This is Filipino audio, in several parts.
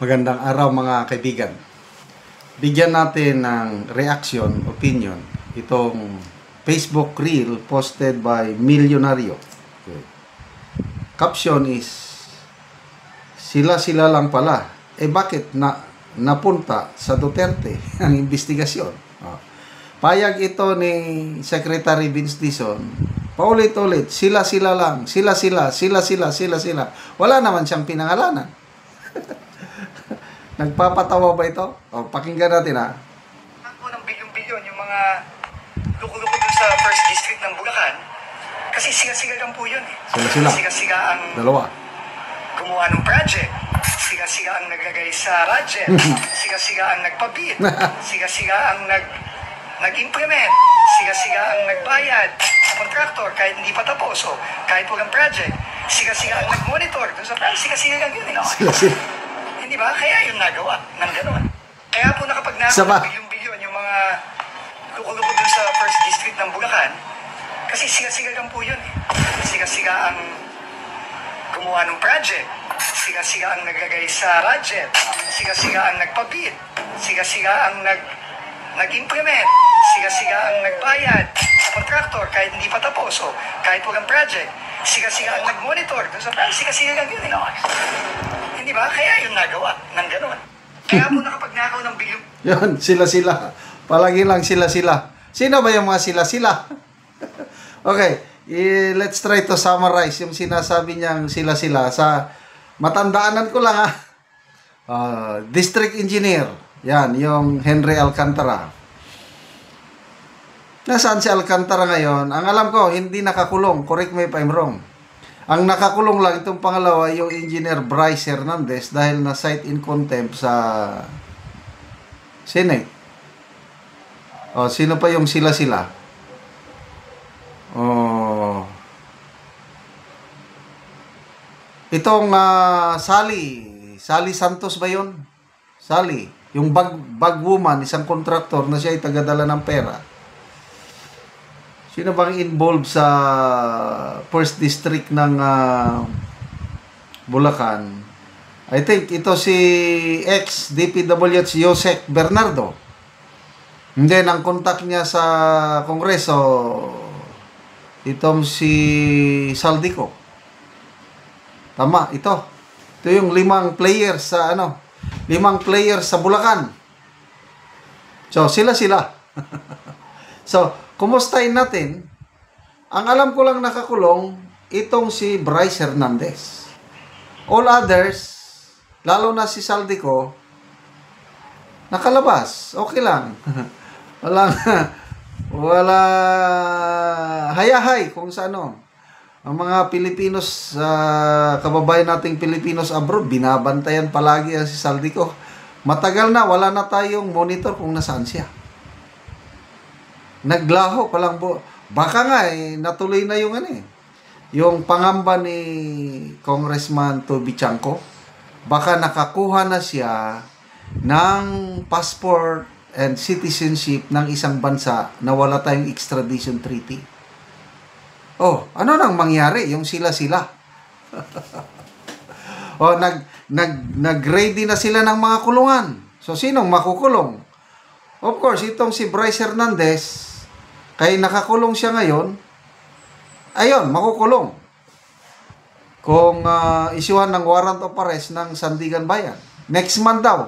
Magandang araw mga kaibigan. Bigyan natin ng reaction, opinion, itong Facebook reel posted by Milyonaryo. Okay. Caption is, sila lang pala. Bakit napunta sa Duterte ang investigasyon? Payag ito ni Secretary Vince Dizon. Paulit-ulit, sila lang, sila. Wala naman siyang pinangalanan. Nagpapatawa ba ito? Pakinggan natin ha. Ako ng bilyon-bilyon yung mga luko-luko dun sa first district ng Bulacan. Kasi siga-siga lang po yun eh. Sila. Siga-siga ang Dalawa. gumawa ng project. Siga-siga ang naglagay sa budget. Siga-siga ang nagpabid. Siga-siga ang nag-implement. Siga-siga ang nagbayad sa contractor kahit hindi pa tapos o kahit walang project. Siga-siga ang nag-monitor dun sa project. Siga-siga lang yun eh. Sila. Hindi ba? Kaya yung nagawa ng gano'n. Kaya po nakapag nagawa ng bilyon-bilyon yung mga luko-luko dun sa first district ng Bulacan, kasi siga-siga lang po yun eh. Siga-siga ang gumawa ng project. Siga-siga ang naglagay sa budget. Siga-siga ang nagpabid. Siga-siga ang nag-implement. Siga-siga ang nagbayad sa contractor kahit hindi pa tapos o kahit walang project. Siga-siga ang nag-monitor dun sa project. Siga-siga lang yun eh. Hindi ba? Kaya yung nagawa ng gano'n. Kaya po nakapag-nakaw ng bilyon. Yun, sila. Palagi lang sila. Sino ba yung mga sila? Okay, let's try to summarize yung sinasabi niyang sila. Sa matandaanan ko lang ha. District Engineer. Yan, yung Henry Alcantara. Nasaan si Alcantara ngayon? Ang alam ko, hindi nakakulong. Correct me if I'm wrong. Ang nakakulong lang itong pangalawa, yung Engineer Bryce Hernandez dahil na-cite in contempt sa Senate. Sino pa yung sila? Itong Sally Santos ba yun? Sally, yung bag woman, isang contractor na siya ay tagadala ng pera. Sino bang involved sa first district ng Bulacan? I think ito si ex-DPWH Yosek Bernardo. And then, ang contact niya sa Kongreso, itong si Saldico. Tama, ito. Ito yung 5 players sa 5 players sa Bulacan. So, sila. So, kumustahin natin? Ang alam ko lang nakakulong, itong si Bryce Hernandez. All others, lalo na si Saldico, nakalabas. Okay lang. Wala hayahay kung sa ano. Ang mga Pilipinos, kababayan nating Pilipinos abroad, binabantayan palagi si Saldico. Matagal na, wala na tayong monitor kung nasaan siya. Naglaho palang baka nga natuloy na yung yung pangamba ni Congressman Toby Chanco. Baka nakakuha na siya ng passport and citizenship ng isang bansa na wala tayong extradition treaty. Ano nang mangyari yung sila? Nag-ready na sila ng mga kulungan. So sinong makukulong? Of course, itong si Bryce Hernandez, kaya nakakulong siya ngayon, ayun, makukulong. Kung isyuhan ng warrant of arrest ng Sandigan Bayan. Next month daw,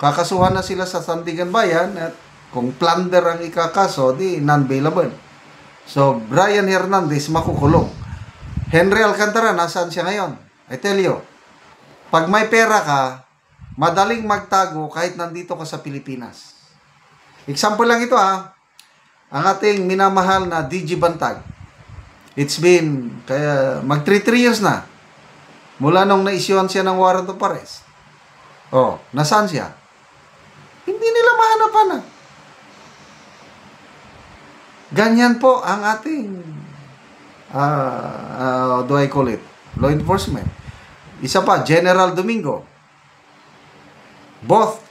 kakasuhan na sila sa Sandigan Bayan at kung plunder ang ikakaso, di non-bailable. So, Brian Hernandez makukulong. Henry Alcantara, nasaan siya ngayon? I tell you, pag may pera ka, madaling magtago kahit nandito ka sa Pilipinas. Example lang ito ang ating minamahal na DG Bantag. It's been, mag 3 years na. Mula nung na-issuean siya ng warrant of arrest. Nasaan siya? Hindi nila mahanapan Ganyan po ang ating, do I call it, law enforcement. Isa pa, General Domingo. Both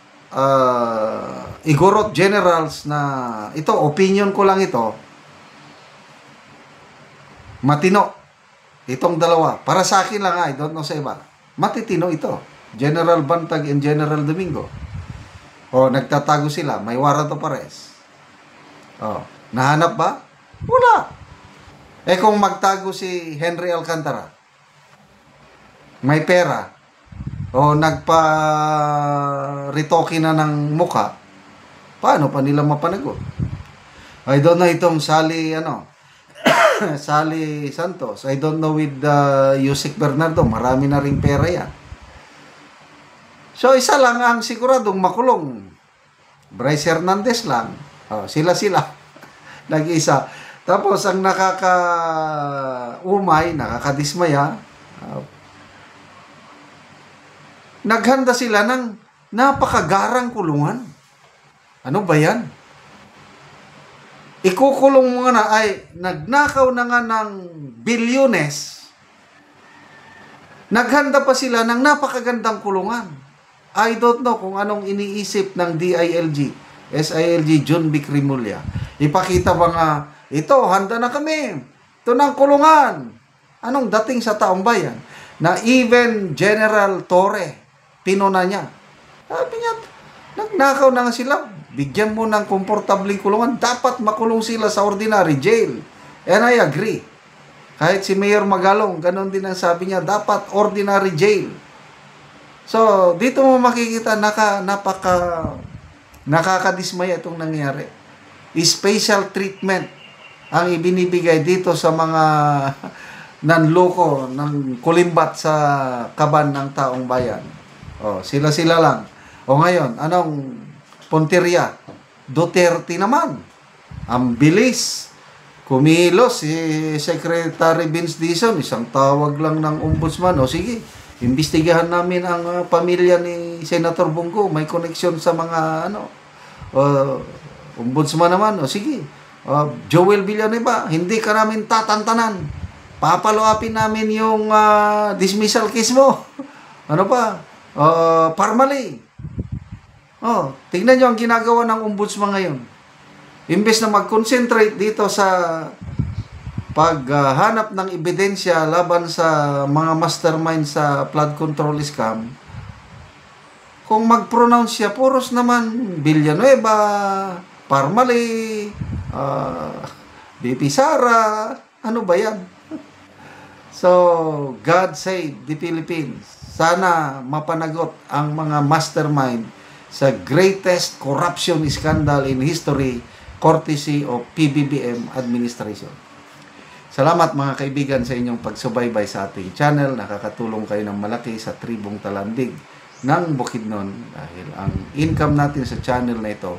Igorot generals na ito, opinion ko lang ito, matino itong dalawa. Para sa akin lang, I don't know sa iba. Matitino ito. General Bantag and General Domingo. O, nagtatago sila. May warrant of arrest. O, nahanap ba? Wala. Eh kung magtago si Henry Alcantara, may pera, o nagpa-retoke na ng muka, paano pa nila mapanagot? I don't know itong Sally Santos. I don't know with Yusek Bernardo. Marami na ring pera yan. So, isa lang ang siguradong makulong. Bryce Hernandez lang. Sila. Nag-isa. Tapos, ang nakakadismaya, naghanda sila ng napakagarang kulungan. Ano ba yan? Ikukulong mo nga na ay nagnakaw na nga ng bilyones. Naghanda pa sila ng napakagandang kulungan. I don't know kung anong iniisip ng SILG, John B. Cremulya. Ipakita ba nga, ito, handa na kami. Ito na ang kulungan. Anong dating sa taong bayan? Na even General Torre, pinuna niya. Sabi niya, nagnakaw na nga sila. Bigyan mo ng komportabling kulungan. Dapat makulong sila sa ordinary jail. And I agree. Kahit si Mayor Magalong, ganon din ang sabi niya, dapat ordinary jail. So, dito mo makikita, nakakadismaya itong nangyari. Special treatment ang ibinibigay dito sa mga nanloko ng kulimbat sa kaban ng taong bayan. Sila lang. Ngayon, anong punteriya? Duterte naman. Ang bilis. Kumilos si Secretary Vince Dizon, isang tawag lang ng ombudsman. Sige, imbestigahan namin ang pamilya ni Senator Bongo. May connection sa mga ombudsman naman. Sige, Joel Villanueva, hindi ka namin tatantanan. Papaloapin namin yung dismissal case mo. Ano pa? Parmali. Tingnan nyo ang ginagawa ng ombudsman ngayon. Imbes na mag-concentrate dito sa paghanap ng ebidensya laban sa mga mastermind sa flood control scam, kung mag-pronounce siya, puros naman Villanueva, Parmali, BP Sara, ano ba yan? So, God save the Philippines. Sana mapanagot ang mga mastermind sa greatest corruption scandal in history, courtesy of PBBM administration. Salamat mga kaibigan sa inyong pagsubaybay sa ating channel. Nakakatulong kayo ng malaki sa tribong Talandig ng Bukidnon dahil ang income natin sa channel na ito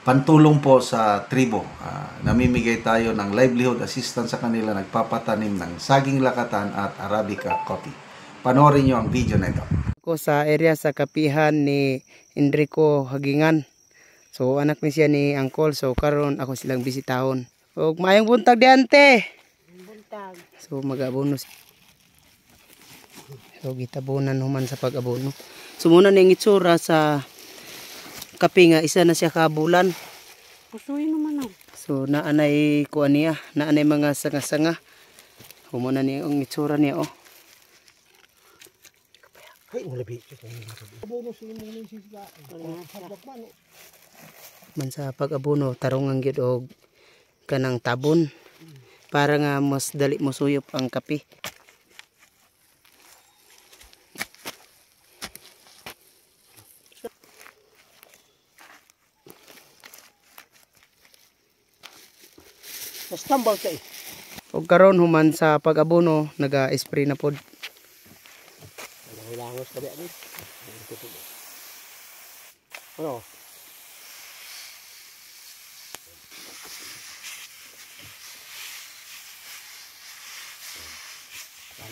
pantulong po sa tribo. Namimigay tayo ng livelihood assistance sa kanila, nagpapatanim ng saging lakatan at Arabica coffee. Panoorin nyo ang video na ito. Ako sa area sa kapihan ni Enrico Hagingan. So anak ni siya ni Angkol. So karon ako silang bisitahon. Og maayong buntag di ante. Buntag. So mag-abono. So gitabunan human sa pag-abono. So muna ning itsura sa kapi nga isa na siya kabulan. Pusuy naman ako. So naanay kuan niya, naanay mga sanga-sanga. Humuna ni ang itsura niya Ay, malabi. Abono sa imong sisga. Man sa pag-abono tarong ang gyud og kanang tabon para nga mas dali mo suyop ang kape. Tambal kay. Og karon human sa pag-abono naga-spray na pod. Hilangos ka ba ni? Ano?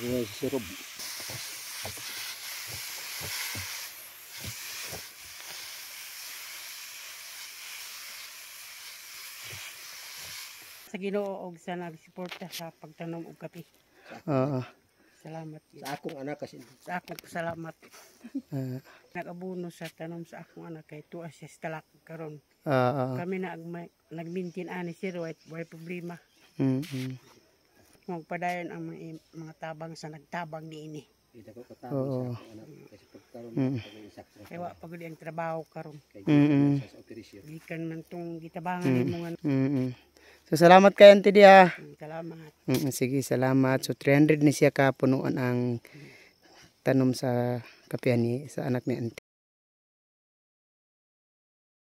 Ini sirup. Sa Ginoo og sa nagsuporta sa pagtanom og kape. Salamat. Sa akong anak kasi sa akong salamat. Nag-abono sa tanom sa akong anak kay tuwa siya sa talak karon. Kami na nag-maintain ani sir way problema. Magpadayon ang mga tabang sa nagtabang niini. Oo. Kaya wa pagod ang trabaho karon. Gikan man tong gitabangan mo nga. So salamat kay Auntie Dia. Salamat. Sige, salamat. So 300 ni siya ka punuan ang tanom sa kapihan ni sa anak ni Auntie.